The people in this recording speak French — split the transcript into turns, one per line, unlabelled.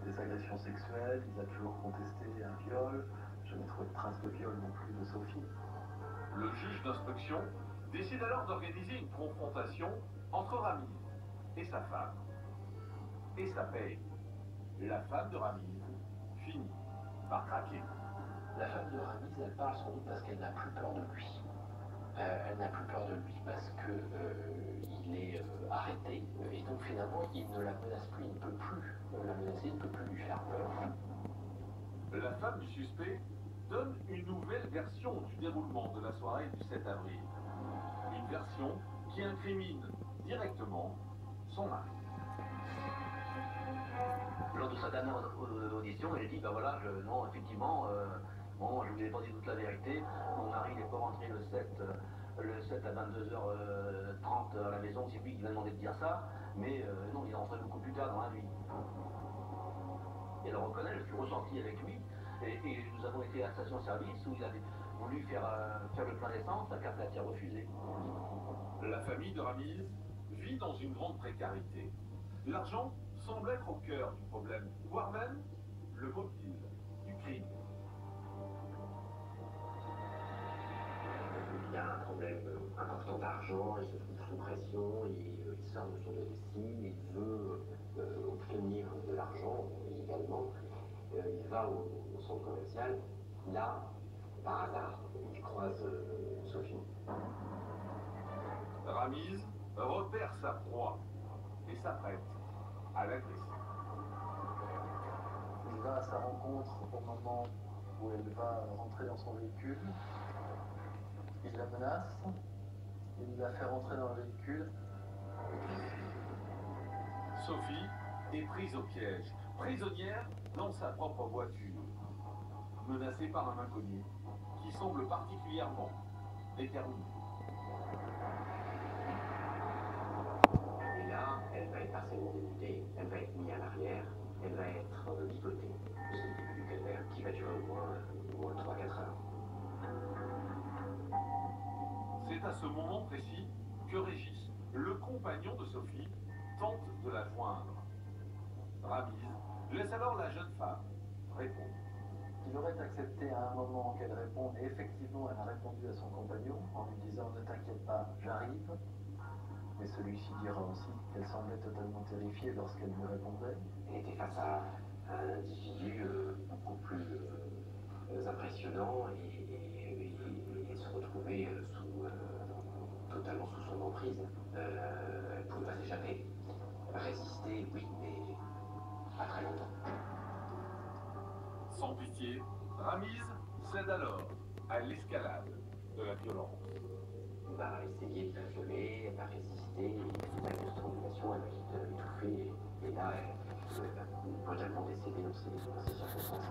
des agressions sexuelles, il a toujours contesté un viol, jamais trouvé de traces de viol non plus de Sophie.
Le juge d'instruction décide alors d'organiser une confrontation entre Ramiz et sa femme. Et ça paye. La femme de Ramiz finit par craquer.
La femme de Ramiz, elle parle sans doute parce qu'elle n'a plus peur de lui. Elle n'a plus peur de lui parce que il est arrêté et donc finalement il ne la menace plus, il ne peut plus la menacer, il ne peut plus lui faire peur.
La femme du suspect donne une nouvelle version du déroulement de la soirée du 7 avril. Une version qui incrimine directement son mari.
Lors de sa dernière audition, elle dit, ben voilà, non, effectivement, bon, je vous ai pas dit toute la vérité. Mon mari n'est pas rentré le 7 à 22h30 à la maison, c'est lui qui m'a demandé de dire ça, mais non, il est rentré beaucoup plus tard dans la nuit. Et elle reconnaît, je suis ressenti avec lui, et nous avons été à la station-service où il avait voulu faire le plein d'essence, la carte a été refusée.
La famille de Ramiz vit dans une grande précarité. L'argent semble être au cœur du problème, voire même le mobile du crime.
Il y a un problème important d'argent, il se trouve sous pression, il sort de son domicile, il veut obtenir de l'argent illégalement. Il va au centre commercial, là, par hasard, il croise Sophie.
Ramiz repère sa proie et s'apprête à l'agresser.
Il va à sa rencontre au moment où elle va rentrer dans son véhicule. Il la menace, il la fait rentrer dans le véhicule.
Sophie est prise au piège, prisonnière dans sa propre voiture, menacée par un inconnu qui semble particulièrement déterminé.
Et là, elle va être partiellement dénudée, elle va être mise à l'arrière, elle va être ligotée. C'est le début du calvaire qui va durer au moins 3-4 heures.
C'est à ce moment précis que Régis, le compagnon de Sophie, tente de la joindre. Ramiz laisse alors la jeune femme répondre.
Il aurait accepté à un moment qu'elle réponde, et effectivement elle a répondu à son compagnon en lui disant « Ne t'inquiète pas, j'arrive ». Mais celui-ci dira aussi qu'elle semblait totalement terrifiée lorsqu'elle lui répondait.
Elle était face à un individu beaucoup plus impressionnant et elle se retrouvait totalement sous son emprise. Elle ne pouvait pas s'échapper. Résister, oui, mais pas très longtemps.
Sans pitié, Ramiz cède alors à l'escalade de la violence.
Elle va essayer de la violer, elle va résister, et avec de strangulation, elle va vite l'étouffer, et là, elle va brutalement décéder dans ces circonstances.